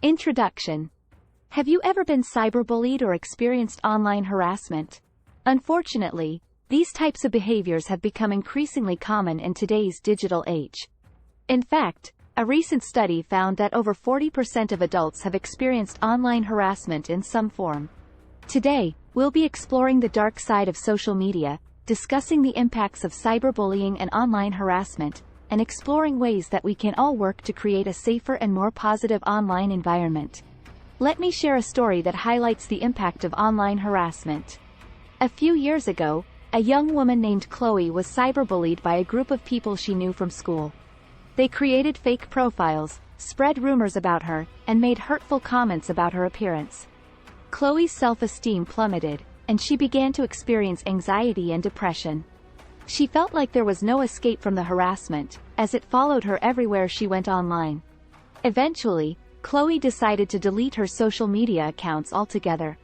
Introduction. Have you ever been cyberbullied or experienced online harassment? Unfortunately, these types of behaviors have become increasingly common in today's digital age. In fact, a recent study found that over 40% of adults have experienced online harassment in some form. Today, we'll be exploring the dark side of social media, discussing the impacts of cyberbullying and online harassment, and exploring ways that we can all work to create a safer and more positive online environment. Let me share a story that highlights the impact of online harassment. A few years ago, a young woman named Chloe was cyberbullied by a group of people she knew from school. They created fake profiles, spread rumors about her, and made hurtful comments about her appearance. Chloe's self-esteem plummeted, and she began to experience anxiety and depression. She felt like there was no escape from the harassment, as it followed her everywhere she went online. Eventually, Chloe decided to delete her social media accounts altogether.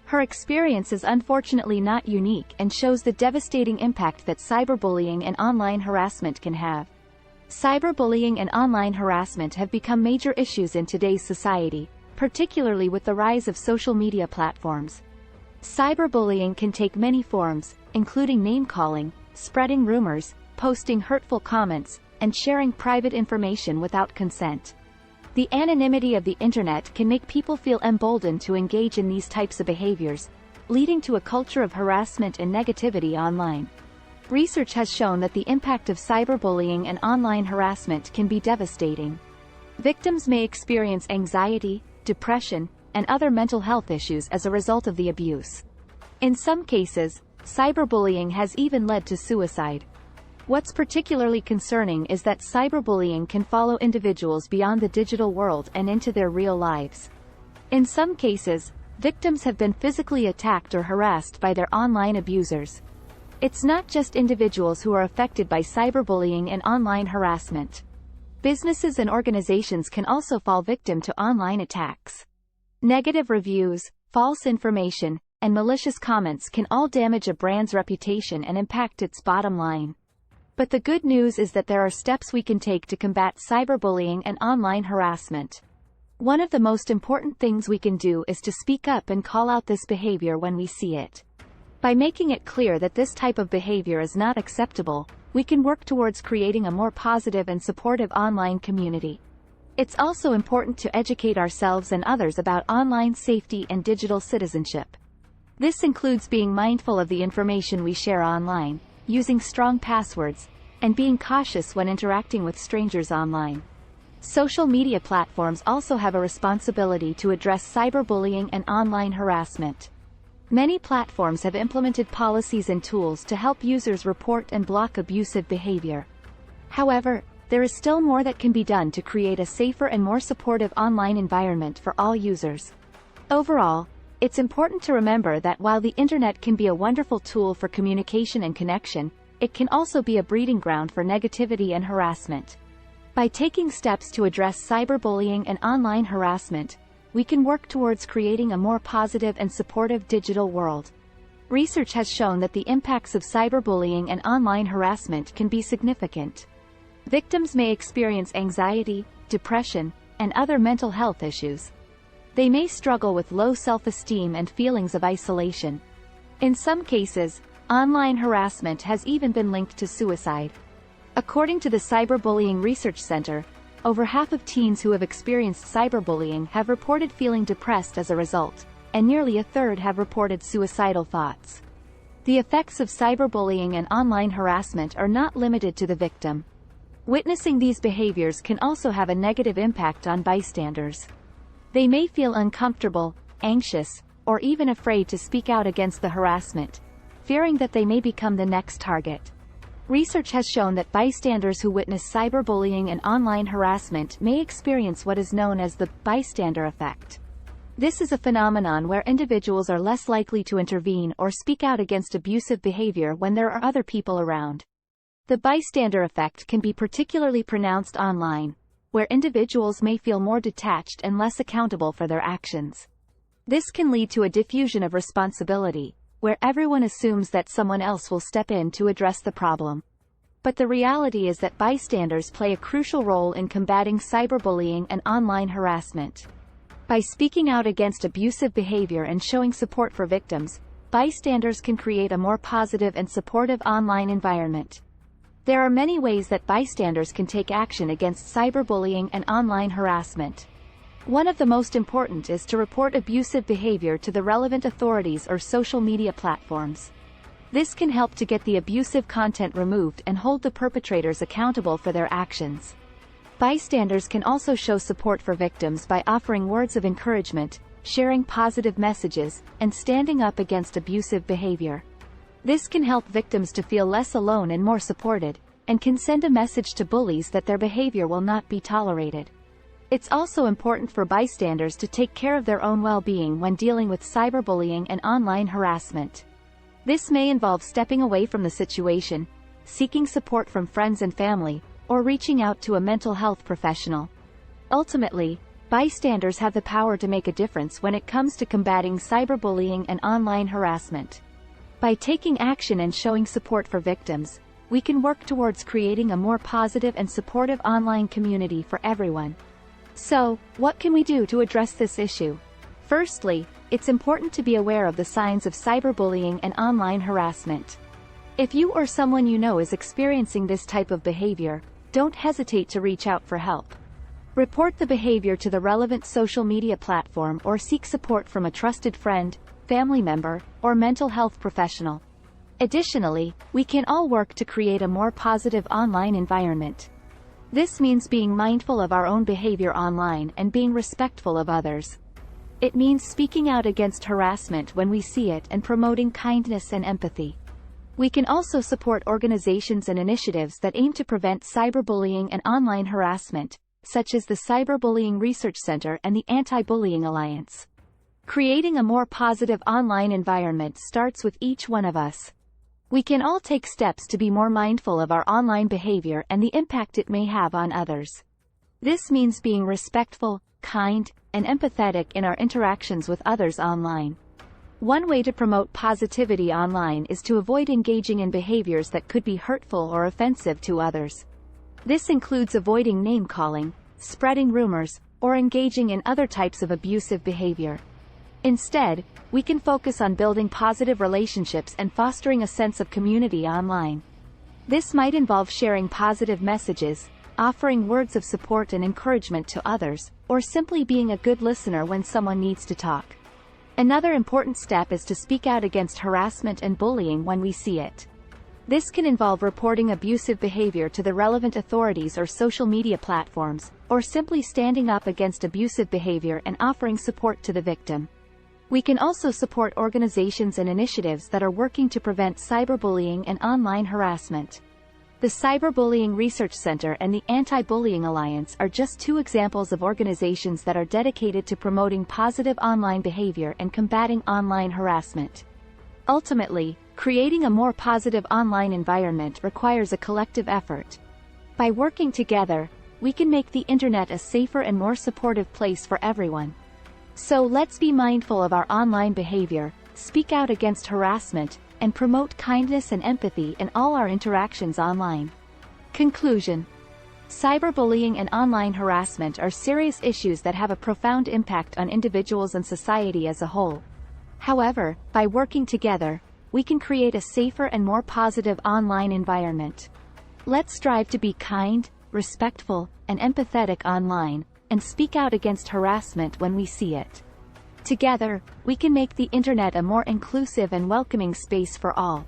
Her experience is unfortunately not unique and shows the devastating impact that cyberbullying and online harassment can have. Cyberbullying and online harassment have become major issues in today's society, particularly with the rise of social media platforms. Cyberbullying can take many forms, including name-calling, spreading rumors, posting hurtful comments, and sharing private information without consent. The anonymity of the internet can make people feel emboldened to engage in these types of behaviors, leading to a culture of harassment and negativity online. Research has shown that the impact of cyberbullying and online harassment can be devastating. Victims may experience anxiety, depression, and other mental health issues as a result of the abuse. In some cases, cyberbullying has even led to suicide. What's particularly concerning is that cyberbullying can follow individuals beyond the digital world and into their real lives. In some cases, victims have been physically attacked or harassed by their online abusers. It's not just individuals who are affected by cyberbullying and online harassment. Businesses and organizations can also fall victim to online attacks. Negative reviews, false information, and malicious comments can all damage a brand's reputation and impact its bottom line. But the good news is that there are steps we can take to combat cyberbullying and online harassment. One of the most important things we can do is to speak up and call out this behavior when we see it. By making it clear that this type of behavior is not acceptable, we can work towards creating a more positive and supportive online community. It's also important to educate ourselves and others about online safety and digital citizenship. This includes being mindful of the information we share online, using strong passwords, and being cautious when interacting with strangers online. Social media platforms also have a responsibility to address cyberbullying and online harassment. Many platforms have implemented policies and tools to help users report and block abusive behavior. However, there is still more that can be done to create a safer and more supportive online environment for all users. Overall, it's important to remember that while the internet can be a wonderful tool for communication and connection, it can also be a breeding ground for negativity and harassment. By taking steps to address cyberbullying and online harassment, we can work towards creating a more positive and supportive digital world. Research has shown that the impacts of cyberbullying and online harassment can be significant. Victims may experience anxiety, depression, and other mental health issues. They may struggle with low self-esteem and feelings of isolation. In some cases, online harassment has even been linked to suicide. According to the Cyberbullying Research Center, over half of teens who have experienced cyberbullying have reported feeling depressed as a result, and nearly a third have reported suicidal thoughts. The effects of cyberbullying and online harassment are not limited to the victim. Witnessing these behaviors can also have a negative impact on bystanders. They may feel uncomfortable, anxious, or even afraid to speak out against the harassment, fearing that they may become the next target. Research has shown that bystanders who witness cyberbullying and online harassment may experience what is known as the bystander effect. This is a phenomenon where individuals are less likely to intervene or speak out against abusive behavior when there are other people around. The bystander effect can be particularly pronounced online, where individuals may feel more detached and less accountable for their actions. This can lead to a diffusion of responsibility, where everyone assumes that someone else will step in to address the problem. But the reality is that bystanders play a crucial role in combating cyberbullying and online harassment. By speaking out against abusive behavior and showing support for victims, bystanders can create a more positive and supportive online environment. There are many ways that bystanders can take action against cyberbullying and online harassment. One of the most important is to report abusive behavior to the relevant authorities or social media platforms. This can help to get the abusive content removed and hold the perpetrators accountable for their actions. Bystanders can also show support for victims by offering words of encouragement, sharing positive messages, and standing up against abusive behavior. This can help victims to feel less alone and more supported, and can send a message to bullies that their behavior will not be tolerated. It's also important for bystanders to take care of their own well-being when dealing with cyberbullying and online harassment. This may involve stepping away from the situation, seeking support from friends and family, or reaching out to a mental health professional. Ultimately, bystanders have the power to make a difference when it comes to combating cyberbullying and online harassment. By taking action and showing support for victims, we can work towards creating a more positive and supportive online community for everyone. So, what can we do to address this issue? Firstly, it's important to be aware of the signs of cyberbullying and online harassment. If you or someone you know is experiencing this type of behavior, don't hesitate to reach out for help. Report the behavior to the relevant social media platform or seek support from a trusted friend, family member, or mental health professional. Additionally, we can all work to create a more positive online environment. This means being mindful of our own behavior online and being respectful of others. It means speaking out against harassment when we see it and promoting kindness and empathy. We can also support organizations and initiatives that aim to prevent cyberbullying and online harassment, such as the Cyberbullying Research Center and the Anti-Bullying Alliance. Creating a more positive online environment starts with each one of us. We can all take steps to be more mindful of our online behavior and the impact it may have on others. This means being respectful, kind, and empathetic in our interactions with others online. One way to promote positivity online is to avoid engaging in behaviors that could be hurtful or offensive to others. This includes avoiding name-calling, spreading rumors, or engaging in other types of abusive behavior. Instead, we can focus on building positive relationships and fostering a sense of community online. This might involve sharing positive messages, offering words of support and encouragement to others, or simply being a good listener when someone needs to talk. Another important step is to speak out against harassment and bullying when we see it. This can involve reporting abusive behavior to the relevant authorities or social media platforms, or simply standing up against abusive behavior and offering support to the victim. We can also support organizations and initiatives that are working to prevent cyberbullying and online harassment. The Cyberbullying Research Center and the Anti-Bullying Alliance are just two examples of organizations that are dedicated to promoting positive online behavior and combating online harassment. Ultimately, creating a more positive online environment requires a collective effort. By working together, we can make the internet a safer and more supportive place for everyone. So let's be mindful of our online behavior, speak out against harassment, and promote kindness and empathy in all our interactions online. Conclusion: cyberbullying and online harassment are serious issues that have a profound impact on individuals and society as a whole. However, by working together, we can create a safer and more positive online environment. Let's strive to be kind, respectful, and empathetic online, and speak out against harassment when we see it. Together, we can make the internet a more inclusive and welcoming space for all.